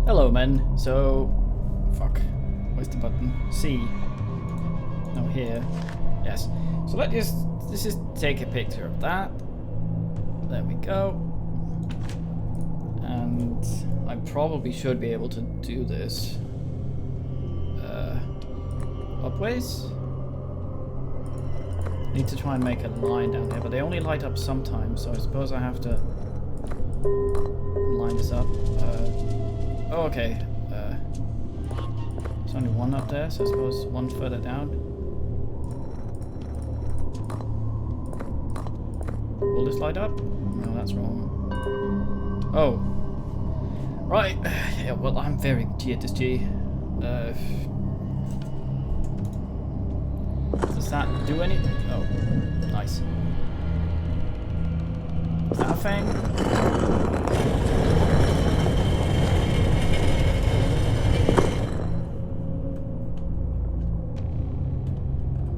Hello, men. So, fuck. Where's the button? C. No, here. Yes. So let's just take a picture of that. There we go. And I probably should be able to do this. Upways? Need to try and make a line down here, but they only light up sometimes, so I suppose I have to line this up. Oh, okay. There's only one up there, so I suppose one further down. Will this light up? No, that's wrong. Oh. Right. Yeah, well, I'm very G at this G. Does that do anything? Oh, nice. Is that a thing?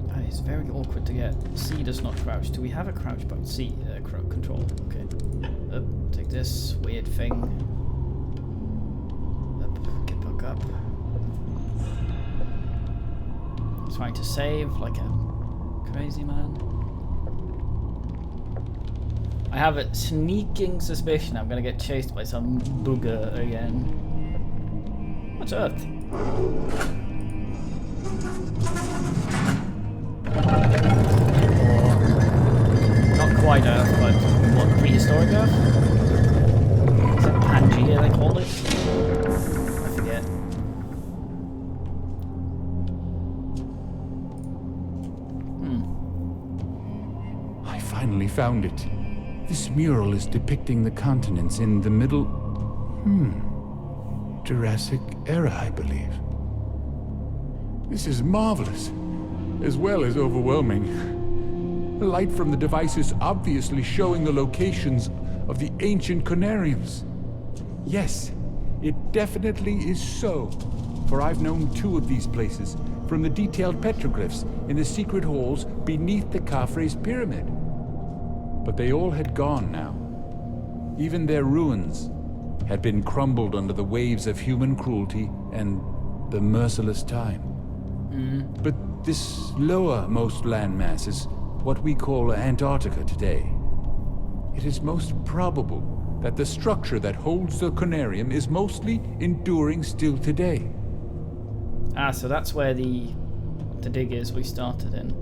That is very awkward to get. C does not crouch. Do we have a crouch button? C, control. Okay. Take this weird thing. Get back up. Trying to save like a crazy man. I have a sneaking suspicion I'm gonna get chased by some booger again. What's Earth? Not quite Earth, but what, prehistoric Earth? Is it Pangea they call it? I forget. Finally found it. This mural is depicting the continents in the middle... Jurassic era, I believe. This is marvelous, as well as overwhelming. The light from the device is obviously showing the locations of the ancient Conariums. Yes, it definitely is so, for I've known two of these places from the detailed petroglyphs in the secret halls beneath the Khafre's pyramid. But they all had gone now. Even their ruins had been crumbled under the waves of human cruelty and the merciless time. But this lowermost landmass is what we call Antarctica today. It is most probable that the structure that holds the Conarium is mostly enduring still today. Ah, so that's where the dig is we started in.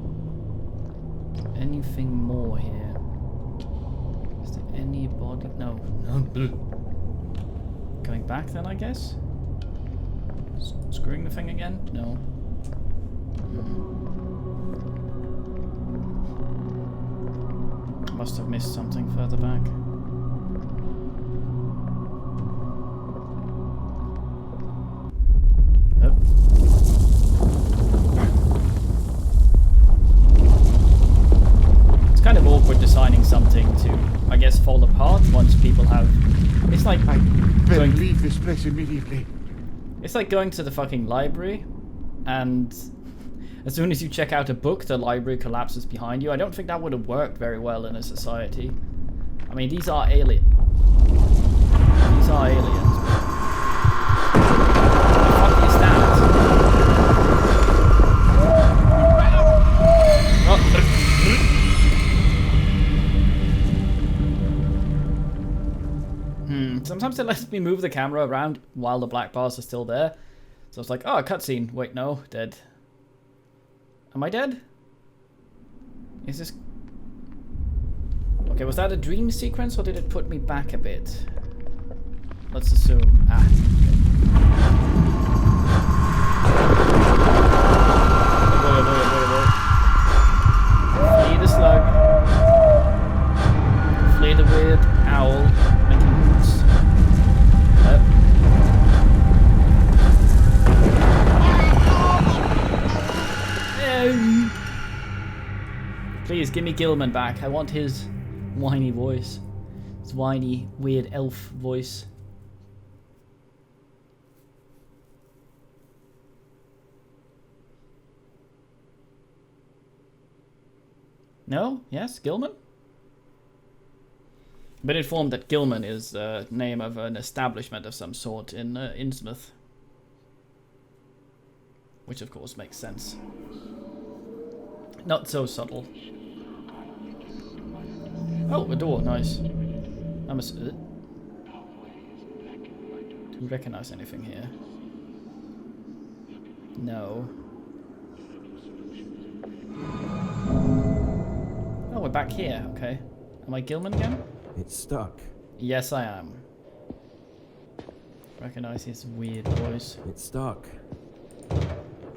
Anything more here? Is there anybody? No. Going back then, I guess? Screwing the thing again? No. Must have missed something further back. It's kind of awkward designing something to, I guess, fall apart once people have... It's like... I better leave this place immediately. It's like going to the fucking library, and as soon as you check out a book, the library collapses behind you. I don't think that would have worked very well in a society. I mean, these are aliens. These are aliens. What the fuck is that? Oh. Sometimes it lets me move the camera around while the black bars are still there. So it's like, oh, a cutscene. Wait, no, dead. Am I dead? Is this... Okay, was that a dream sequence or did it put me back a bit? Let's assume... Ah, okay. Flee the slug. Flee the weird owl. Making roots. Please, give me Gilman back. I want his whiny voice. His whiny, weird elf voice. No? Yes? Gilman? Been informed that Gilman is the name of an establishment of some sort in Innsmouth. Which of course makes sense. Not so subtle. Oh, a door, nice. Do you recognize anything here? No. Oh, we're back here, okay. Am I Gilman again? It's stuck. Yes, I am. Recognize his weird voice. It's stuck.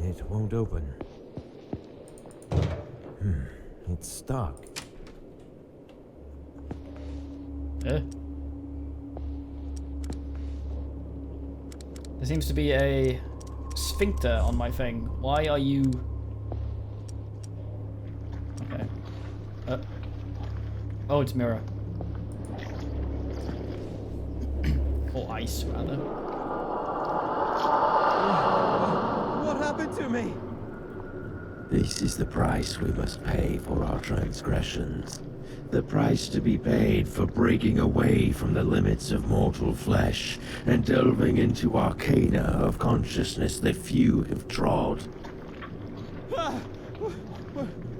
It won't open. It's stuck. There seems to be a sphincter on my thing. Why are you... Okay. Oh, it's mirror. Or ice, rather. What happened to me? This is the price we must pay for our transgressions. The price to be paid for breaking away from the limits of mortal flesh and delving into arcana of consciousness that few have trod.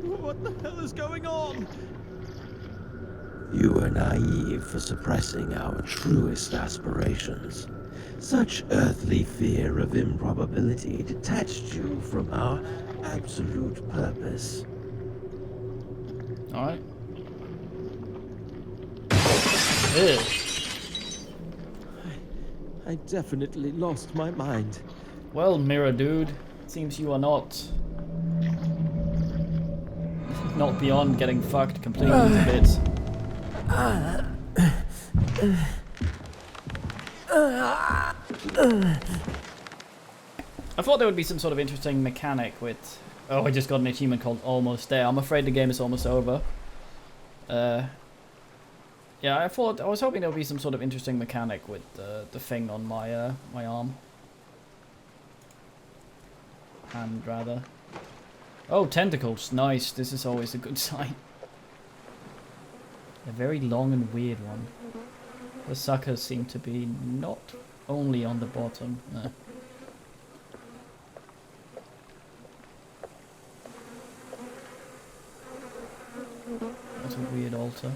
What the hell is going on? You were naive for suppressing our truest aspirations. Such earthly fear of improbability detached you from our absolute purpose. Alright. Ew. I definitely lost my mind. Well, mirror dude, seems you are not beyond getting fucked completely to bits. I thought there would be some sort of interesting mechanic with... Oh, I just got an achievement called Almost There. I'm afraid the game is almost over. Yeah, I was hoping there would be some sort of interesting mechanic with the thing on my my arm. Hand, rather. Oh, tentacles. Nice. This is always a good sign. A very long and weird one. The suckers seem to be not only on the bottom. That's a weird altar.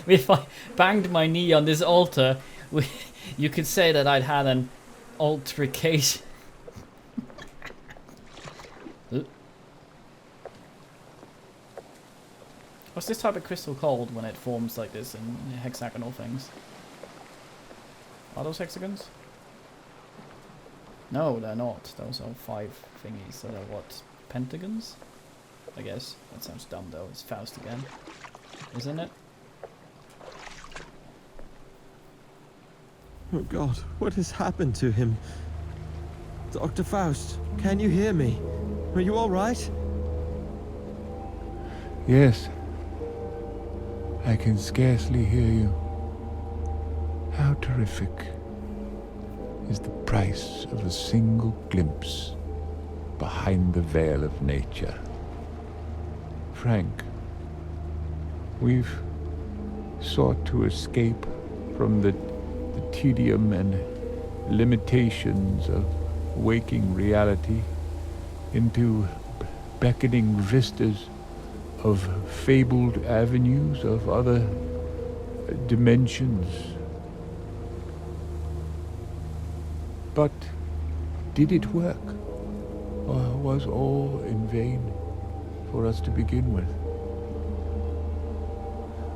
If I banged my knee on this altar, you could say that I'd had an altercation. What's this type of crystal called when it forms like this in hexagonal things? Are those hexagons? No, they're not. Those are 5 thingies. So they're what? Pentagons? I guess. That sounds dumb though. It's Faust again. Isn't it? Oh God, what has happened to him? Dr. Faust, can you hear me? Are you all right? Yes. I can scarcely hear you. How terrific is the price of a single glimpse behind the veil of nature. Frank, we've sought to escape from the tedium and limitations of waking reality into beckoning vistas of fabled avenues of other dimensions. But did it work? Or was all in vain for us to begin with?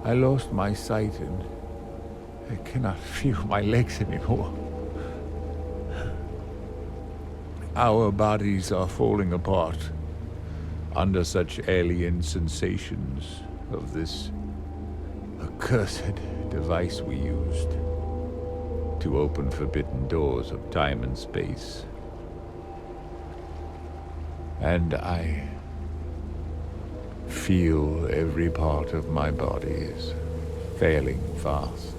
I lost my sight and I cannot feel my legs anymore. Our bodies are falling apart under such alien sensations of this accursed device we used to open forbidden doors of time and space. And I feel every part of my body is failing fast.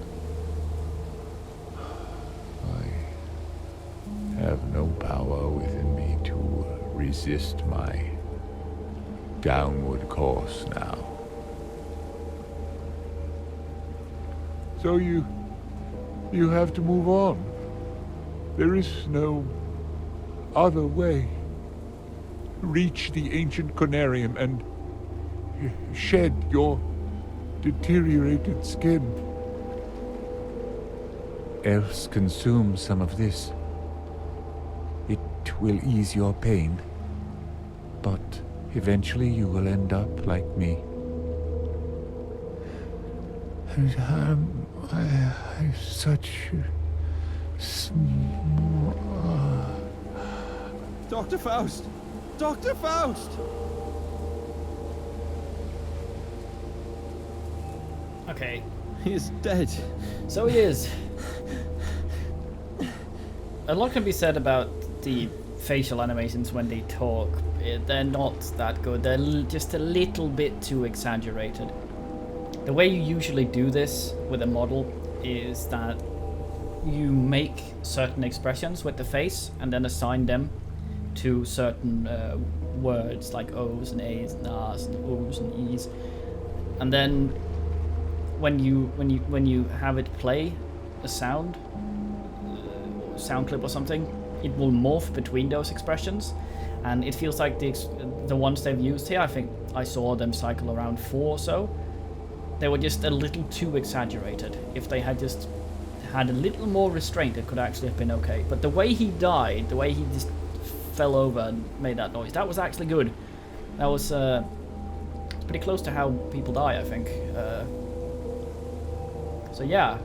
I have no power within me to resist my downward course now. So you have to move on. There is no other way. Reach the ancient Conarium and shed your deteriorated skin. Else consume some of this. It will ease your pain, but eventually you will end up like me. And I'm such small. Dr. Faust! Dr. Faust! Okay, He is dead. so he is. A lot can be said about the facial animations when they talk. They're not that good. They're just a little bit too exaggerated. The way you usually do this with a model is that you make certain expressions with the face and then assign them to certain words like O's and A's and R's and O's and E's, and then when you have it play a sound clip or something, it will morph between those expressions, and it feels like the ones they've used here, I think I saw them cycle around 4 or so. They were just a little too exaggerated. If they had just had a little more restraint, it could actually have been okay. But the way he died, the way he just fell over and made that noise, that was actually good. That was pretty close to how people die, I think. So yeah,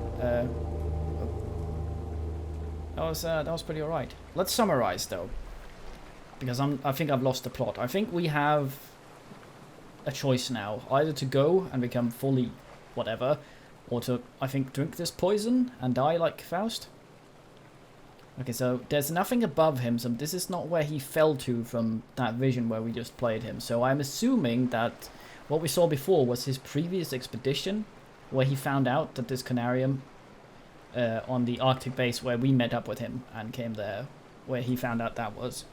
that was pretty alright. Let's summarize though, because I think I've lost the plot. I think we have a choice now, either to go and become fully whatever, or to, I think, drink this poison and die like Faust. Okay, so there's nothing above him, so this is not where he fell to from that vision where we just played him. So I'm assuming that what we saw before was his previous expedition, where he found out that this Conarium on the Arctic base where we met up with him and came there, where he found out that was.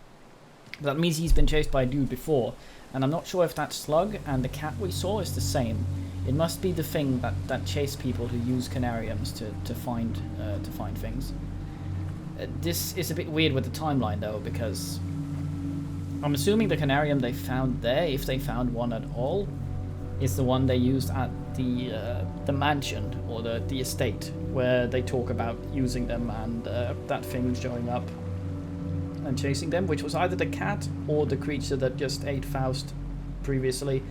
That means he's been chased by a dude before, and I'm not sure if that slug and the cat we saw is the same. It must be the thing that chased people who use Conariums to find things. This is a bit weird with the timeline though, because I'm assuming the Conarium they found there, if they found one at all, is the one they used at the mansion or the estate, where they talk about using them and that thing showing up and chasing them, which was either the cat or the creature that just ate Faust previously,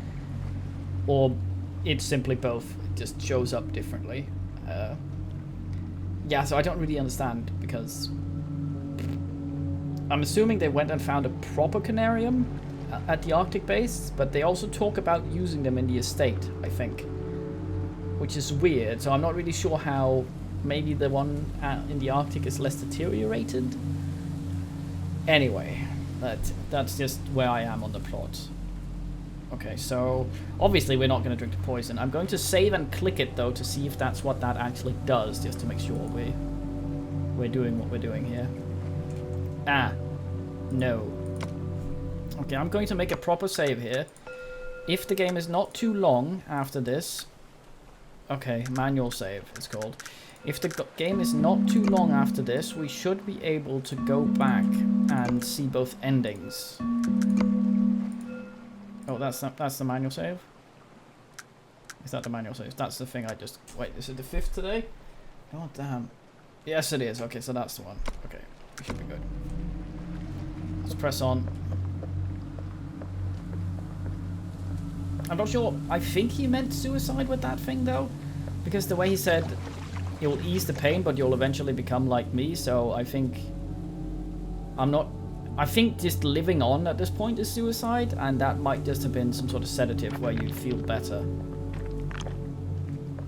or it's simply both. It just shows up differently. Yeah, so I don't really understand, because I'm assuming they went and found a proper Conarium at the Arctic base, but they also talk about using them in the estate, I think, which is weird. So I'm not really sure how. Maybe the one in the Arctic is less deteriorated. Anyway, that's just where I am on the plot. Okay, so obviously we're not going to drink the poison. I'm going to save and click it though to see if that's what that actually does, just to make sure we're doing what we're doing here. Ah, no. Okay, I'm going to make a proper save here. If the game is not too long after this... Okay, manual save it's called. If the game is not too long after this, we should be able to go back and see both endings. Oh, that's the manual save? Is that the manual save? That's the thing I just... Wait, is it the 5th today? Oh, damn. Yes, it is. Okay, so that's the one. Okay, we should be good. Let's press on. I'm not sure. I think he meant suicide with that thing, though. Because the way he said, you'll ease the pain, but you'll eventually become like me. So I think... I think just living on at this point is suicide, and that might just have been some sort of sedative where you feel better.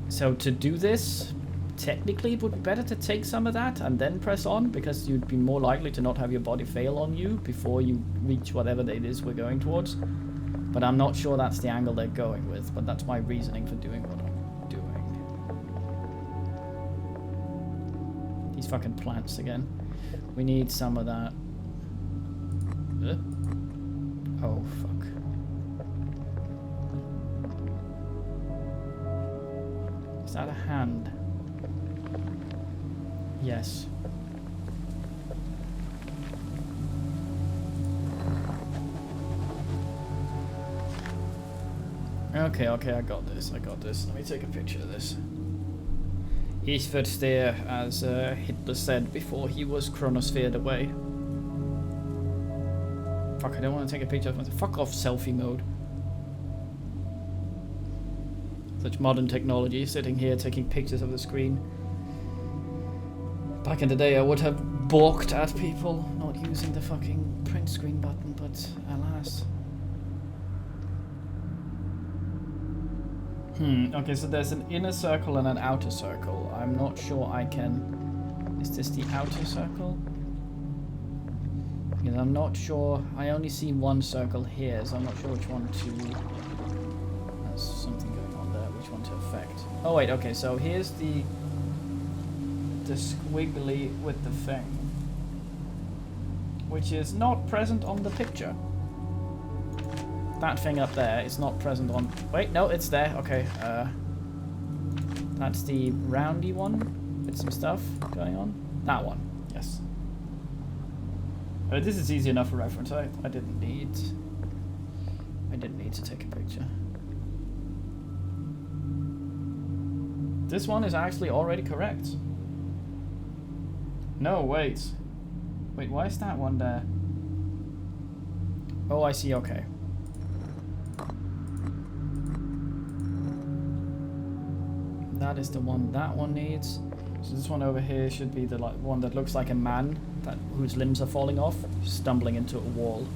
So to do this, technically it would be better to take some of that and then press on, because you'd be more likely to not have your body fail on you before you reach whatever it is we're going towards. But I'm not sure that's the angle they're going with, but that's my reasoning for doing what I'm doing. These fucking plants again. We need some of that. Oh, fuck. Is that a hand? Yes. Okay, I got this. Let me take a picture of this. Ich verstehe, as Hitler said before he was chronosphered away. Fuck, I don't want to take a picture of myself. Fuck off, selfie mode. Such modern technology, sitting here taking pictures of the screen. Back in the day I would have balked at people not using the fucking print screen button, but alas. Okay, so there's an inner circle and an outer circle. I'm not sure I can... Is this the outer circle? Because I'm not sure... I only see one circle here, so I'm not sure which one to... There's something going on there, which one to affect. Oh wait, okay, so here's the squiggly with the thing. Which is not present on the picture. That thing up there is not present on... Wait, no, it's there. Okay, that's the roundy one with some stuff going on. That one, yes. This is easy enough for reference. I didn't need to take a picture. This one is actually already correct. No, wait. Wait, why is that one there? Oh, I see, okay. That is the one that one needs. So this one over here should be the one that looks like a man whose limbs are falling off, stumbling into a wall.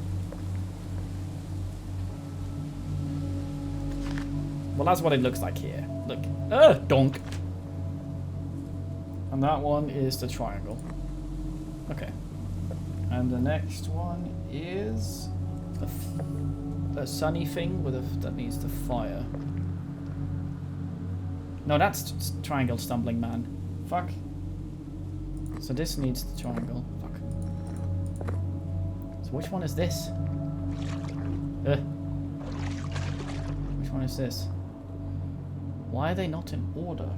Well, that's what it looks like here. Look. Donk! And that one is the triangle. Okay. And the next one is a sunny thing with that needs the fire. No, that's triangle stumbling man. Fuck. So this needs the triangle. Fuck. So which one is this? Which one is this? Why are they not in order?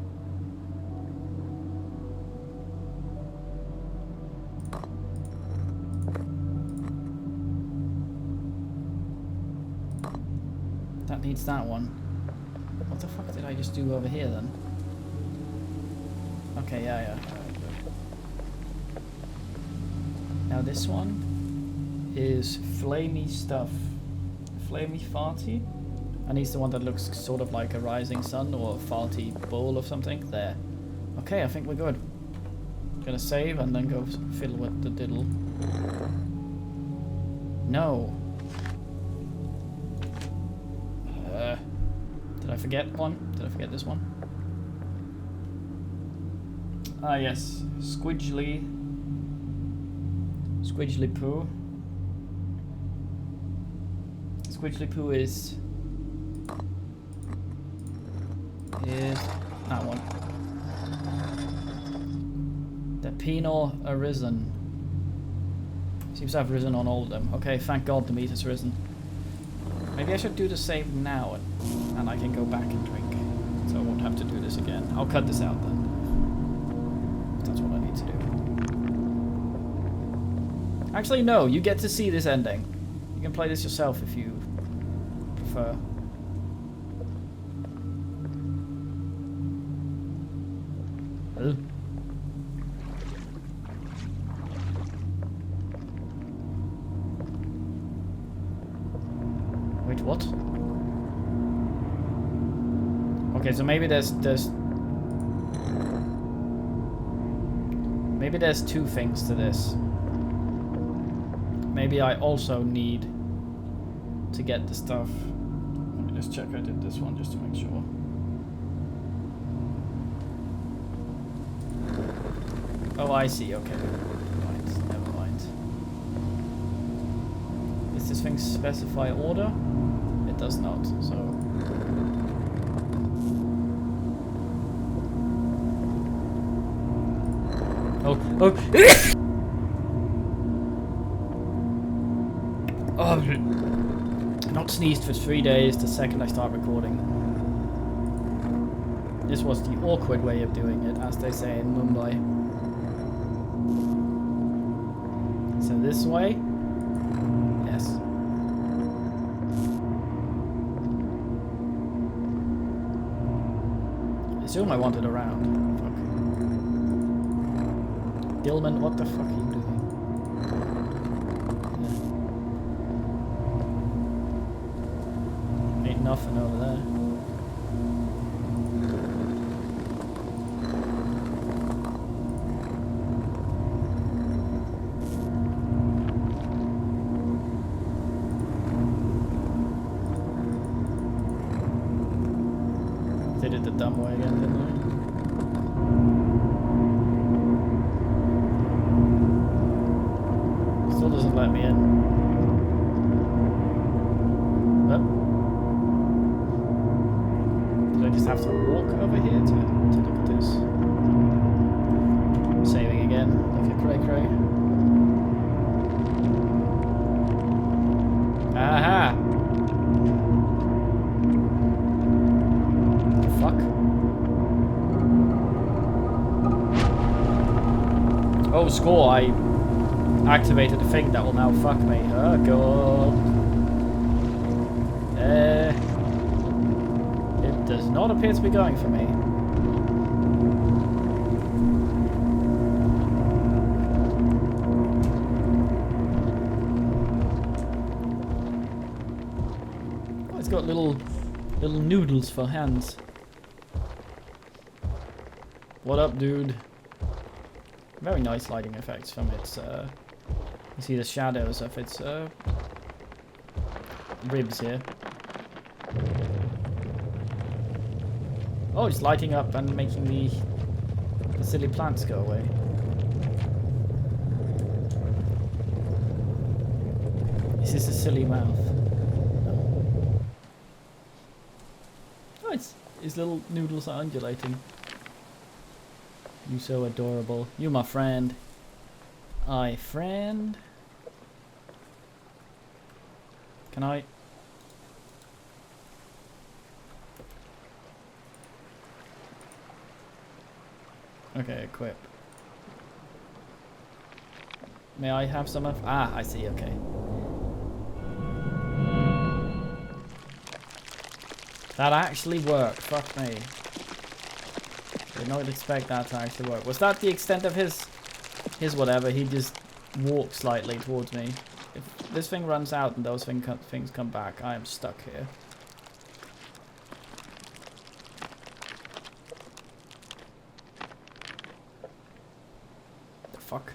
That needs that one. What the fuck did I just do over here then? Okay, yeah. Now this one is flamey stuff. Flamey farty. And he's the one that looks sort of like a rising sun or a farty bowl or something. There. Okay, I think we're good. Gonna save and then go fiddle with the diddle. No. Did I forget one? Did I forget this one? Ah, yes. Squidgely poo. Squidgely poo is that one. The penal arisen. Seems to have risen on all of them. Okay, thank God the meat has risen. Maybe I should do the save now and I can go back and drink. So I won't have to do this again. I'll cut this out then. That's what I need to do. Actually, no, you get to see this ending. You can play this yourself if you prefer. Wait, what? Okay, so maybe there's two things to this. Maybe I also need to get the stuff. Let me just check I did this one just to make sure. Oh, I see. Okay. Never mind. Does this thing specify order? It does not, so... Oh! Oh! Not sneezed for 3 days the second I start recording. This was the awkward way of doing it, as they say in Mumbai. this way? Yes. I assume I want it around. Fuck. Gilman, what the fuck are you doing? Yeah. Ain't nothing over there. They did the dumb way again, didn't they? Still doesn't let me in. Oh. Did I just have to walk over here to look at this? Saving again, like a cray-cray. Aha! Fuck. Oh, score, I activated a thing that will now fuck me. Oh, God. It does not appear to be going for me. Oh, it's got little noodles for hands. What up, dude? Very nice lighting effects from its, you see the shadows of its, ribs here. Oh, it's lighting up and making the silly plants go away. Is this a silly mouth? No. Oh, its little noodles are undulating. You so adorable. You my friend. I friend. Can I? Okay, equip. May I have some of? Ah, I see, okay. That actually worked, fuck me. Did not expect that to actually work. Was that the extent of his whatever? He just walked slightly towards me. If this thing runs out and those things come back, I am stuck here. The fuck?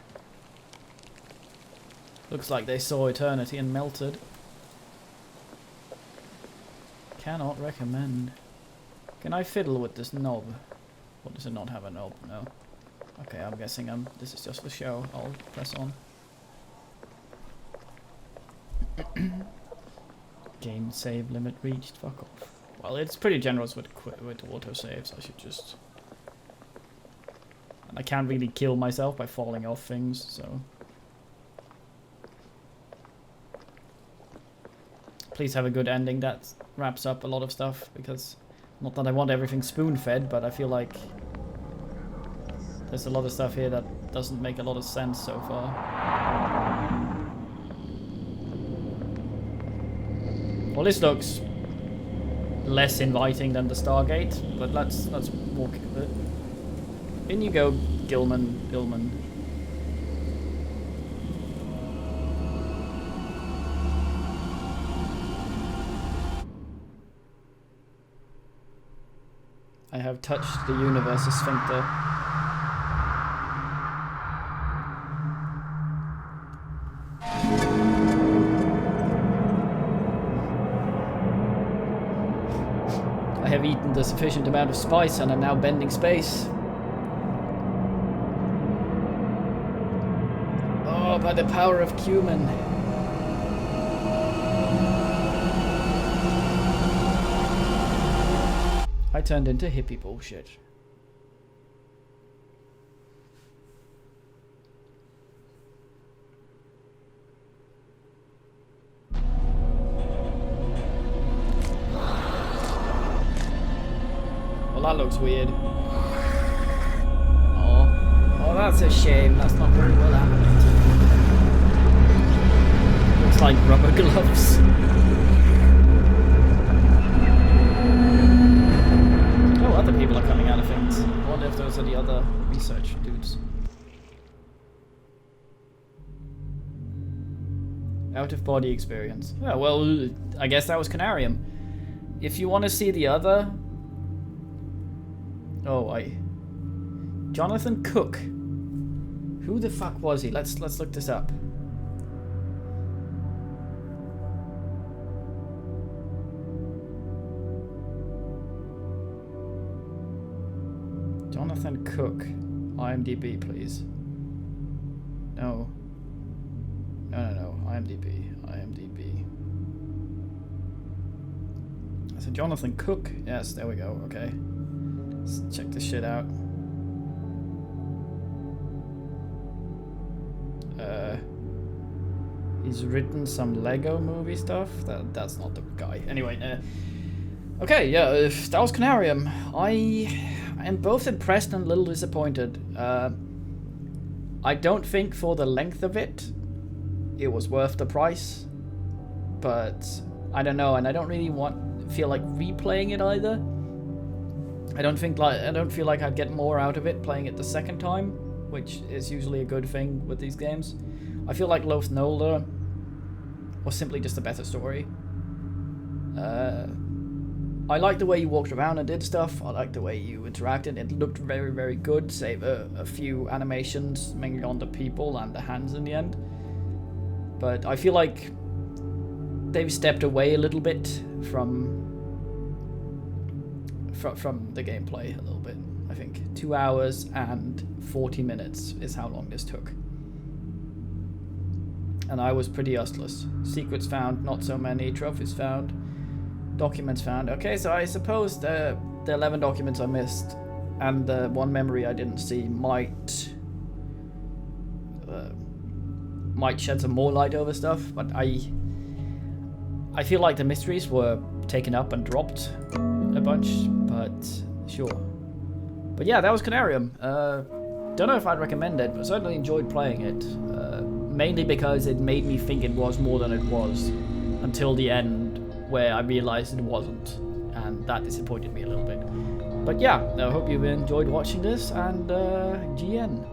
Looks like they saw eternity and melted. Cannot recommend. Can I fiddle with this knob? Or does it not have a knob? No. Okay, I'm guessing this is just for show. I'll press on. Game save limit reached. Fuck off. Well, it's pretty generous with autosaves. I should just... And I can't really kill myself by falling off things, so... Please have a good ending that wraps up a lot of stuff, because... Not that I want everything spoon-fed, but I feel like... There's a lot of stuff here that doesn't make a lot of sense so far. Well, this looks less inviting than the Stargate, but let's walk a bit. In you go, Gilman. I have touched the universe's sphincter. I have eaten the sufficient amount of spice and am now bending space. Oh, by the power of cumin. I turned into hippie bullshit. Well, that looks weird. Oh, that's a shame. That's not very well animated. like rubber gloves. Oh, other people are coming out of things. I wonder if those are the other research dudes. Out of body experience. Oh, well, I guess that was Conarium. If you want to see the other... Oh, Jonathan Cook. Who the fuck was he? Let's look this up. Jonathan Cook. IMDb, please. No. No. IMDb. So Jonathan Cook. Yes, there we go. Okay. Let's check this shit out. He's written some Lego movie stuff. That's not the guy. Anyway, okay, yeah, that was Conarium. I am both impressed and a little disappointed. I don't think for the length of it, it was worth the price. But I don't know, and I don't really feel like replaying it either. I don't feel like I'd get more out of it playing it the second time, which is usually a good thing with these games. I feel like Loth Nolder was simply just a better story. I liked the way you walked around and did stuff. I liked the way you interacted. It looked very, very good, save a few animations, mainly on the people and the hands in the end. But I feel like they've stepped away a little bit from the gameplay a little bit. I think 2 hours and 40 minutes is how long this took. And I was pretty ustless. Secrets found, not so many. Trophies found. Documents found. Okay, so I suppose the 11 documents I missed and the one memory I didn't see might shed some more light over stuff, but I feel like the mysteries were taken up and dropped a bunch, but sure. But yeah, that was Conarium. Don't know if I'd recommend it, but certainly enjoyed playing it. Mainly because it made me think it was more than it was, until the end, where I realized it wasn't, and that disappointed me a little bit. But yeah, I hope you've enjoyed watching this, and GN.